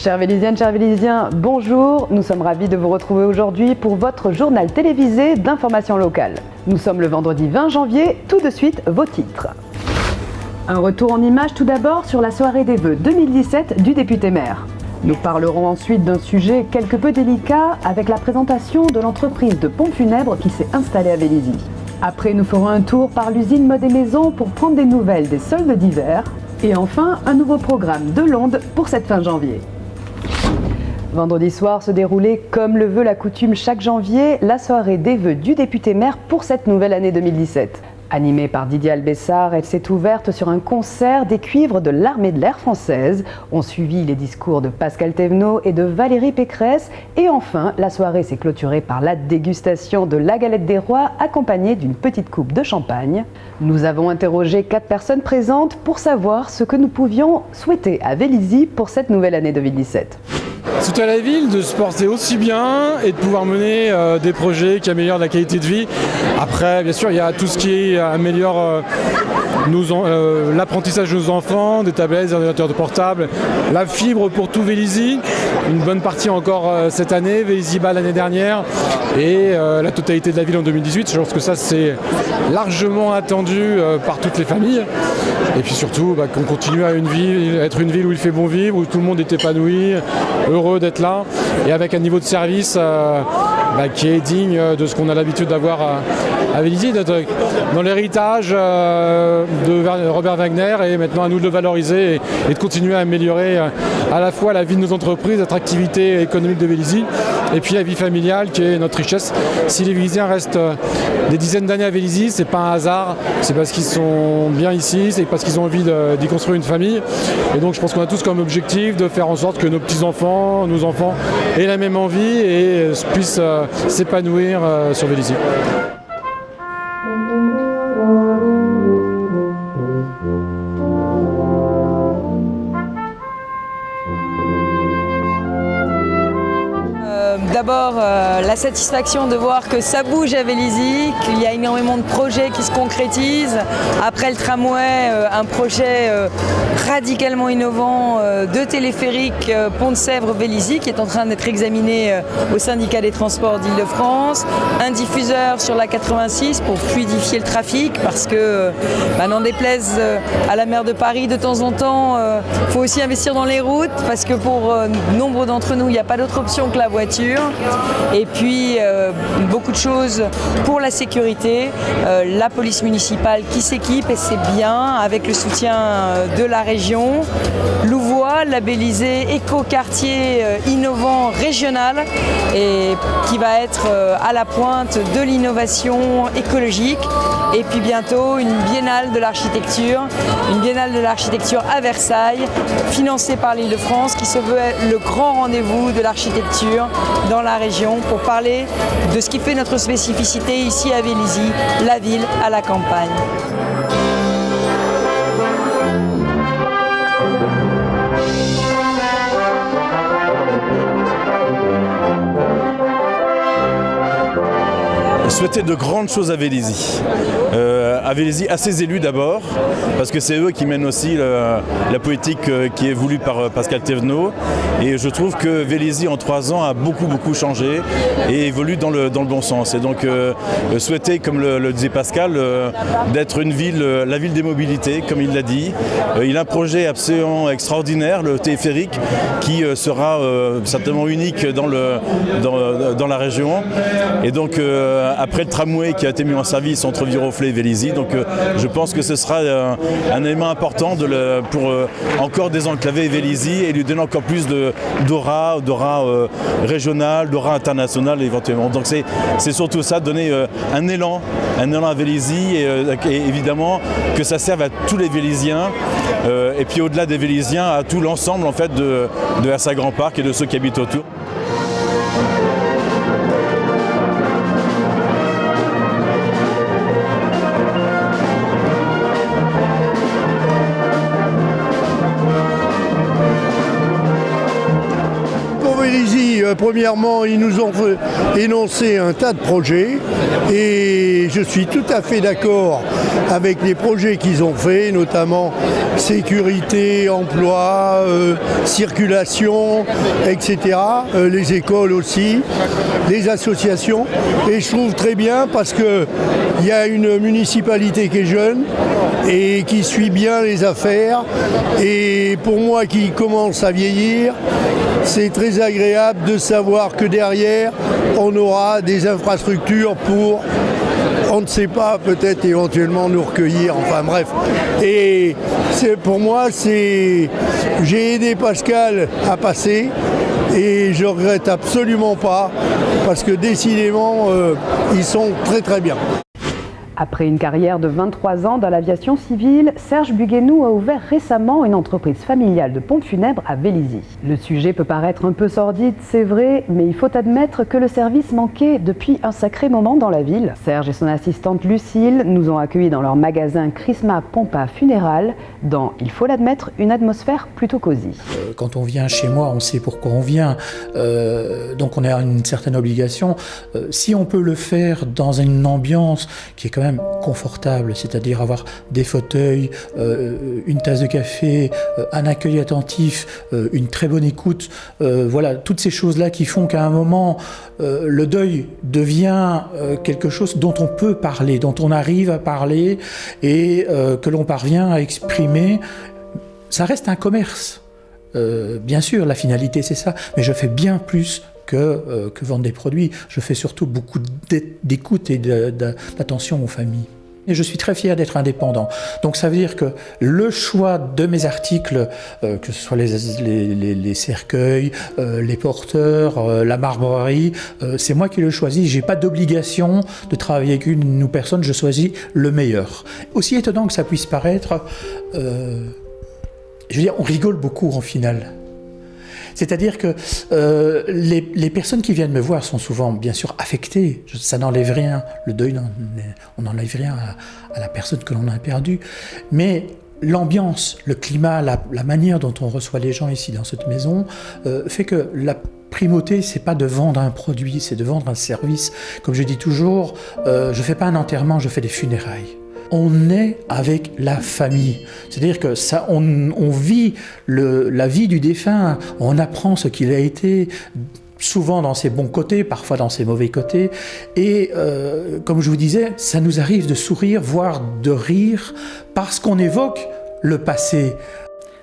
Chers Vélisiennes, chers Vélisiens, bonjour. Nous sommes ravis de vous retrouver aujourd'hui pour votre journal télévisé d'information locale. Nous sommes le vendredi 20 janvier, tout de suite vos titres. Un retour en images tout d'abord sur la soirée des vœux 2017 du député maire. Nous parlerons ensuite d'un sujet quelque peu délicat avec la présentation de l'entreprise de pompes funèbres qui s'est installée à Vélizy. Après, nous ferons un tour par l'usine Mode et Maison pour prendre des nouvelles des soldes d'hiver. Et enfin, un nouveau programme de l'Onde pour cette fin janvier. Vendredi soir se déroulait, comme le veut la coutume chaque janvier, la soirée des vœux du député maire pour cette nouvelle année 2017. Animée par Didier Albessard, elle s'est ouverte sur un concert des cuivres de l'armée de l'air française. On suivit les discours de Pascal Thévenot et de Valérie Pécresse. Et enfin, la soirée s'est clôturée par la dégustation de la galette des rois accompagnée d'une petite coupe de champagne. Nous avons interrogé 4 personnes présentes pour savoir ce que nous pouvions souhaiter à Vélizy pour cette nouvelle année 2017. C'est à la ville de se porter aussi bien et de pouvoir mener des projets qui améliorent la qualité de vie. Après, bien sûr, il y a tout ce qui améliore l'apprentissage de nos enfants, des tablettes, des ordinateurs de portables, la fibre pour tout Vélizy, une bonne partie encore cette année, Vélizy-Bas l'année dernière et la totalité de la ville en 2018. Je pense que ça c'est largement attendu par toutes les familles. Et puis surtout qu'on continue à être une ville où il fait bon vivre, où tout le monde est épanoui, heureux d'être là et avec un niveau de service qui est digne de ce qu'on a l'habitude d'avoir à Vélizy, d'être dans l'héritage de Robert Wagner et maintenant à nous de le valoriser et de continuer à améliorer à la fois la vie de nos entreprises, l'attractivité économique de Vélizy et puis la vie familiale qui est notre richesse. Si les Vélizyens restent des dizaines d'années à Vélizy, c'est pas un hasard, c'est parce qu'ils sont bien ici, c'est parce qu'ils ont envie d'y construire une famille. Et donc je pense qu'on a tous comme objectif de faire en sorte que nos petits-enfants, nos enfants aient la même envie et puissent s'épanouir sur Vélizy. D'abord, la satisfaction de voir que ça bouge à Vélizy, qu'il y a énormément de projets qui se concrétisent. Après le tramway, un projet radicalement innovant de téléphérique Pont de Sèvres-Vélizy qui est en train d'être examiné au syndicat des transports d'Île-de-France. Un diffuseur sur la 86 pour fluidifier le trafic parce que, n'en déplaise à la maire de Paris, de temps en temps, il faut aussi investir dans les routes parce que pour nombre d'entre nous, il n'y a pas d'autre option que la voiture. Et puis beaucoup de choses pour la sécurité, la police municipale qui s'équipe et c'est bien avec le soutien de la région. Louvois, labellisé écoquartier innovant régional et qui va être à la pointe de l'innovation écologique. Et puis bientôt une biennale de l'architecture à Versailles, financée par l'Île-de-France, qui se veut le grand rendez-vous de l'architecture dans la région pour parler de ce qui fait notre spécificité ici à Vélizy, la ville à la campagne. Souhaiter de grandes choses à Vélizy. À ses élus d'abord, parce que c'est eux qui mènent aussi la politique qui est voulue par Pascal Thévenot. Et je trouve que Vélizy en 3 ans a beaucoup changé et évolue dans le bon sens. Et donc souhaiter, comme le disait Pascal, d'être une ville, la ville des mobilités, comme il l'a dit. Il a un projet absolument extraordinaire, le téléphérique, qui sera certainement unique dans la région. Et donc après le tramway qui a été mis en service entre Viroflay et Vélizy. Donc je pense que ce sera un élément important pour encore désenclaver Vélizy et lui donner encore plus d'aura régional, d'aura international éventuellement. Donc c'est surtout ça, donner un élan à Vélizy et évidemment que ça serve à tous les Véliziens et puis au-delà des Véliziens à tout l'ensemble en fait de Versailles Grand Parc et de ceux qui habitent autour. Premièrement, ils nous ont énoncé un tas de projets et je suis tout à fait d'accord avec les projets qu'ils ont faits, notamment sécurité, emploi, circulation, etc. Les écoles aussi, les associations. Et je trouve très bien parce qu'il y a une municipalité qui est jeune et qui suit bien les affaires. Et pour moi qui commence à vieillir, c'est très agréable de savoir que derrière, on aura des infrastructures pour, on ne sait pas, peut-être éventuellement nous recueillir, enfin bref. Et pour moi, j'ai aidé Pascal à passer et je regrette absolument pas parce que décidément, ils sont très très bien. Après une carrière de 23 ans dans l'aviation civile, Serge Buguenou a ouvert récemment une entreprise familiale de pompes funèbres à Vélizy. Le sujet peut paraître un peu sordide, c'est vrai, mais il faut admettre que le service manquait depuis un sacré moment dans la ville. Serge et son assistante Lucille nous ont accueillis dans leur magasin Chrisma Pompa Funéral, dans, il faut l'admettre, une atmosphère plutôt cosy. Quand on vient chez moi, on sait pourquoi on vient, donc on a une certaine obligation. Si on peut le faire dans une ambiance qui est quand même confortable, c'est-à-dire avoir des fauteuils, une tasse de café, un accueil attentif, une très bonne écoute, voilà, toutes ces choses-là qui font qu'à un moment, le deuil devient quelque chose dont on peut parler, dont on arrive à parler et que l'on parvient à exprimer. Ça reste un commerce. Bien sûr, la finalité c'est ça, mais je fais bien plus que vendre des produits. Je fais surtout beaucoup d'écoute et d'attention aux familles. Et je suis très fier d'être indépendant. Donc ça veut dire que le choix de mes articles, que ce soit les cercueils, les porteurs, la marbrerie, c'est moi qui le choisis. J'ai pas d'obligation de travailler avec une ou personne, je choisis le meilleur. Aussi étonnant que ça puisse paraître, je veux dire, on rigole beaucoup en finale. C'est-à-dire que les personnes qui viennent me voir sont souvent, bien sûr, affectées. Ça n'enlève rien. Le deuil, on n'enlève rien à la personne que l'on a perdue. Mais l'ambiance, le climat, la manière dont on reçoit les gens ici dans cette maison fait que la primauté, c'est pas de vendre un produit, c'est de vendre un service. Comme je dis toujours, je fais pas un enterrement, je fais des funérailles. On est avec la famille, c'est-à-dire que ça, on vit la vie du défunt, on apprend ce qu'il a été, souvent dans ses bons côtés, parfois dans ses mauvais côtés, et comme je vous disais, ça nous arrive de sourire, voire de rire, parce qu'on évoque le passé.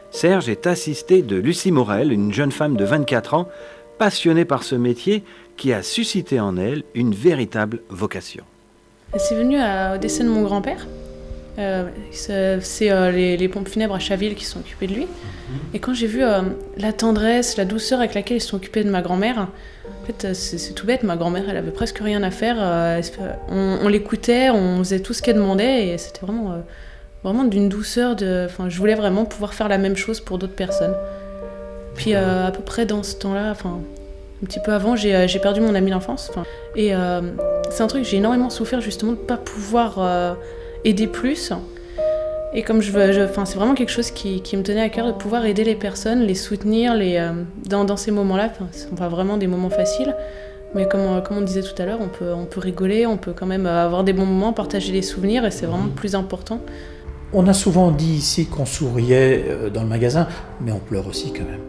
Serge est assisté de Lucie Morel, une jeune femme de 24 ans, passionnée par ce métier qui a suscité en elle une véritable vocation. C'est venu au décès de mon grand-père. C'est les pompes funèbres à Chaville qui sont occupées de lui. Et quand j'ai vu la tendresse, la douceur avec laquelle ils sont occupés de ma grand-mère, en fait, c'est tout bête, ma grand-mère, elle avait presque rien à faire. On l'écoutait, on faisait tout ce qu'elle demandait et c'était vraiment d'une douceur. Je voulais vraiment pouvoir faire la même chose pour d'autres personnes. Puis à peu près dans ce temps-là, un petit peu avant, j'ai perdu mon ami d'enfance. Et c'est un truc, j'ai énormément souffert justement de ne pas pouvoir aider plus. Et comme c'est vraiment quelque chose qui me tenait à cœur de pouvoir aider les personnes, les soutenir dans ces moments-là. C'est pas vraiment des moments faciles, mais comme on disait tout à l'heure, on peut rigoler, on peut quand même avoir des bons moments, partager des souvenirs, et c'est vraiment le plus important. On a souvent dit ici qu'on souriait dans le magasin, mais on pleure aussi quand même.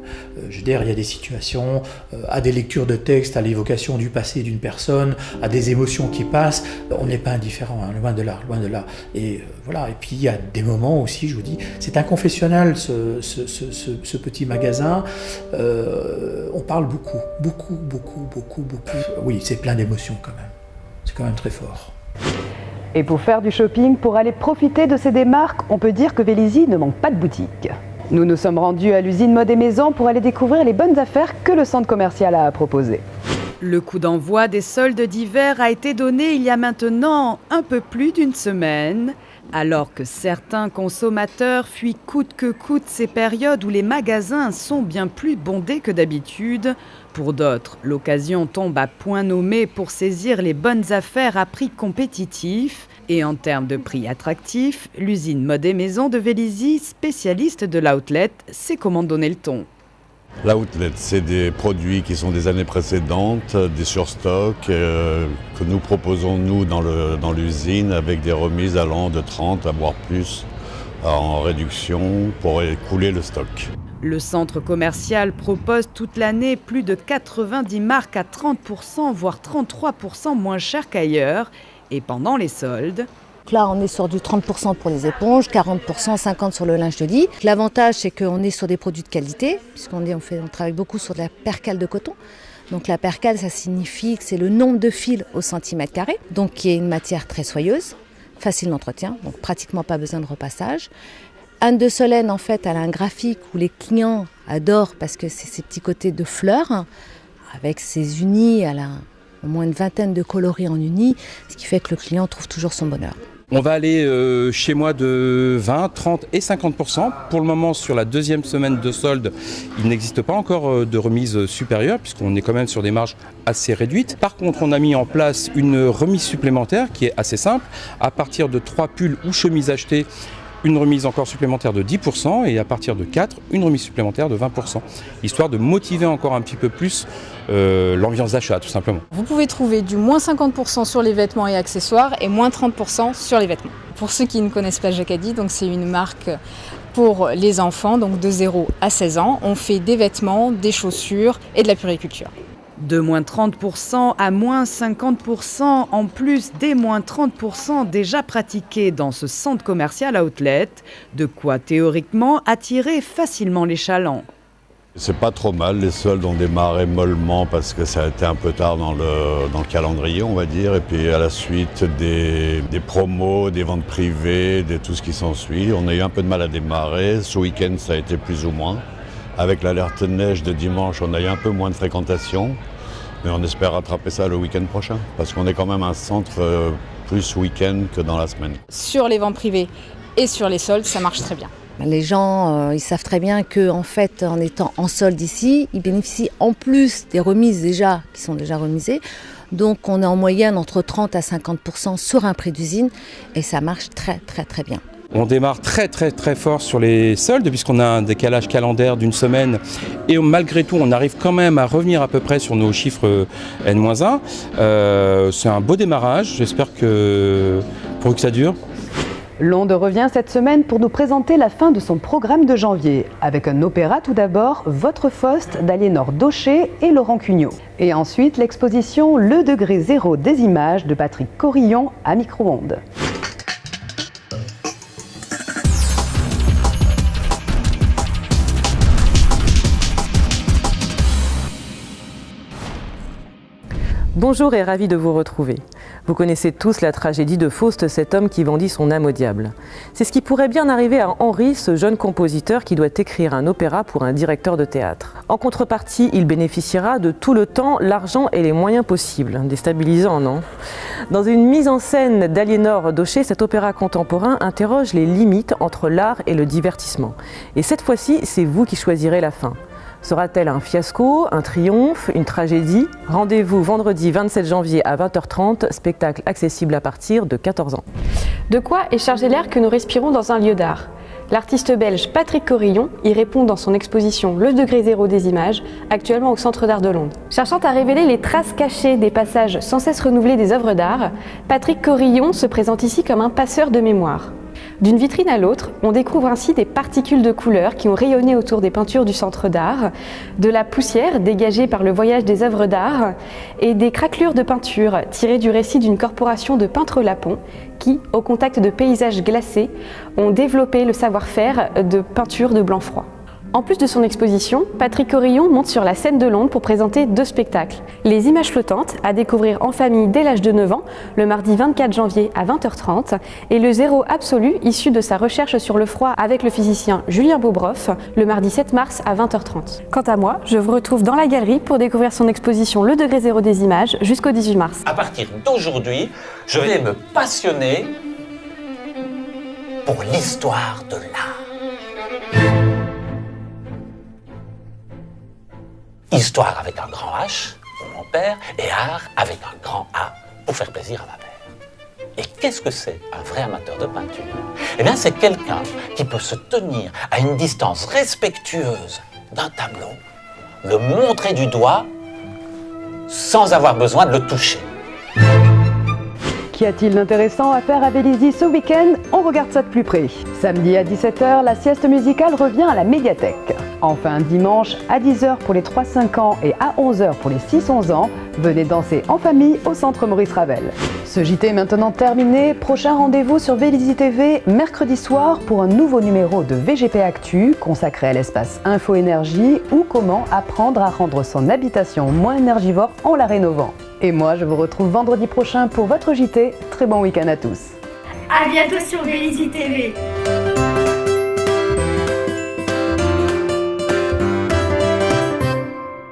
Je veux dire, il y a des situations, à des lectures de textes, à l'évocation du passé d'une personne, à des émotions qui passent. On n'est pas indifférent, hein, loin de là, loin de là. Et voilà. Et puis il y a des moments aussi, je vous dis, c'est un confessionnal ce petit magasin. On parle beaucoup. Oui, c'est plein d'émotions quand même. C'est quand même très fort. Et pour faire du shopping, pour aller profiter de ces démarques, on peut dire que Vélizy ne manque pas de boutiques. Nous nous sommes rendus à l'usine Mode et Maison pour aller découvrir les bonnes affaires que le centre commercial a à proposer. Le coup d'envoi des soldes d'hiver a été donné il y a maintenant un peu plus d'une semaine. Alors que certains consommateurs fuient coûte que coûte ces périodes où les magasins sont bien plus bondés que d'habitude, pour d'autres, l'occasion tombe à point nommé pour saisir les bonnes affaires à prix compétitifs. Et en termes de prix attractifs, l'usine Mode et Maison de Vélizy, spécialiste de l'outlet, sait comment donner le ton. L'outlet, c'est des produits qui sont des années précédentes, des surstocks que nous proposons nous dans l'usine avec des remises allant de 30 à voire plus en réduction pour écouler le stock. Le centre commercial propose toute l'année plus de 90 marques à 30%, voire 33% moins cher qu'ailleurs. Et pendant les soldes... Là, on est sur du 30% pour les éponges, 40%, 50% sur le linge de lit. L'avantage, c'est qu'on est sur des produits de qualité, puisqu'on travaille beaucoup sur de la percale de coton. Donc la percale, ça signifie que c'est le nombre de fils au centimètre carré, donc qui est une matière très soyeuse, facile d'entretien, donc pratiquement pas besoin de repassage. Anne de Solène, en fait, elle a un graphique où les clients adorent parce que c'est ces petits côtés de fleurs. Avec ses unis, elle a au moins une vingtaine de coloris en unis, ce qui fait que le client trouve toujours son bonheur. On va aller chez moi de 20, 30 et 50%. Pour le moment, sur la deuxième semaine de solde, il n'existe pas encore de remise supérieure puisqu'on est quand même sur des marges assez réduites. Par contre, on a mis en place une remise supplémentaire qui est assez simple. À partir de 3 pulls ou chemises achetées, une remise encore supplémentaire de 10% et à partir de 4, une remise supplémentaire de 20%, histoire de motiver encore un petit peu plus l'ambiance d'achat tout simplement. Vous pouvez trouver du moins 50% sur les vêtements et accessoires et moins 30% sur les vêtements. Pour ceux qui ne connaissent pas Jacadi, donc c'est une marque pour les enfants, donc de 0 à 16 ans. On fait des vêtements, des chaussures et de la puériculture. De moins 30% à moins 50%, en plus des moins 30% déjà pratiqués dans ce centre commercial outlet, de quoi théoriquement attirer facilement les chalands. C'est pas trop mal, les soldes ont démarré mollement parce que ça a été un peu tard dans le calendrier, on va dire. Et puis à la suite des promos, des ventes privées, tout ce qui s'ensuit. On a eu un peu de mal à démarrer. Ce week-end, ça a été plus ou moins. Avec l'alerte de neige de dimanche, on a eu un peu moins de fréquentation. Mais on espère rattraper ça le week-end prochain. Parce qu'on est quand même un centre plus week-end que dans la semaine. Sur les ventes privées et sur les soldes, ça marche très bien. Les gens, ils savent très bien qu'en fait, en étant en solde ici, ils bénéficient en plus des remises déjà, qui sont déjà remisées. Donc on est en moyenne entre 30 à 50% sur un prix d'usine et ça marche très très très bien. On démarre très très très fort sur les soldes puisqu'on a un décalage calendaire d'une semaine et malgré tout on arrive quand même à revenir à peu près sur nos chiffres N-1. C'est un beau démarrage, j'espère que pour que ça dure. Londe revient cette semaine pour nous présenter la fin de son programme de janvier, avec un opéra tout d'abord, Votre Faust d'Aliénor Daucher et Laurent Cugnot. Et ensuite l'exposition Le degré zéro des images de Patrick Corillon à micro-ondes. Bonjour et ravi de vous retrouver. Vous connaissez tous la tragédie de Faust, cet homme qui vendit son âme au diable. C'est ce qui pourrait bien arriver à Henri, ce jeune compositeur qui doit écrire un opéra pour un directeur de théâtre. En contrepartie, il bénéficiera de tout le temps, l'argent et les moyens possibles. Déstabilisant, non ? Dans une mise en scène d'Aliénor Daucher, cet opéra contemporain interroge les limites entre l'art et le divertissement. Et cette fois-ci, c'est vous qui choisirez la fin. Sera-t-elle un fiasco, un triomphe, une tragédie ? Rendez-vous vendredi 27 janvier à 20h30, spectacle accessible à partir de 14 ans. De quoi est chargé l'air que nous respirons dans un lieu d'art ? L'artiste belge Patrick Corillon y répond dans son exposition Le degré zéro des images, actuellement au Centre d'art de Londres. Cherchant à révéler les traces cachées des passages sans cesse renouvelés des œuvres d'art, Patrick Corillon se présente ici comme un passeur de mémoire. D'une vitrine à l'autre, on découvre ainsi des particules de couleurs qui ont rayonné autour des peintures du centre d'art, de la poussière dégagée par le voyage des œuvres d'art et des craquelures de peinture tirées du récit d'une corporation de peintres lapons qui, au contact de paysages glacés, ont développé le savoir-faire de peinture de blanc froid. En plus de son exposition, Patrick Corillon monte sur la scène de Londres pour présenter 2 spectacles. Les images flottantes, à découvrir en famille dès l'âge de 9 ans, le mardi 24 janvier à 20h30, et le zéro absolu, issu de sa recherche sur le froid avec le physicien Julien Bobroff, le mardi 7 mars à 20h30. Quant à moi, je vous retrouve dans la galerie pour découvrir son exposition Le degré zéro des images jusqu'au 18 mars. À partir d'aujourd'hui, je vais me passionner pour l'histoire de l'art. Histoire avec un grand H, pour mon père, et art avec un grand A, pour faire plaisir à ma mère. Et qu'est-ce que c'est un vrai amateur de peinture ? Eh bien, c'est quelqu'un qui peut se tenir à une distance respectueuse d'un tableau, le montrer du doigt, sans avoir besoin de le toucher. Qui Qu'y a-t-il d'intéressant à faire à Vélizy ce week-end? On regarde ça de plus près. Samedi à 17h, la sieste musicale revient à la médiathèque. Enfin, dimanche à 10h pour les 3-5 ans et à 11h pour les 6-11 ans, venez danser en famille au centre Maurice Ravel. Ce JT est maintenant terminé. Prochain rendez-vous sur Vélizy TV mercredi soir pour un nouveau numéro de VGP Actu consacré à l'espace Info-Énergie ou comment apprendre à rendre son habitation moins énergivore en la rénovant. Et moi, je vous retrouve vendredi prochain pour votre JT. Très bon week-end à tous. À bientôt sur Vélizy TV.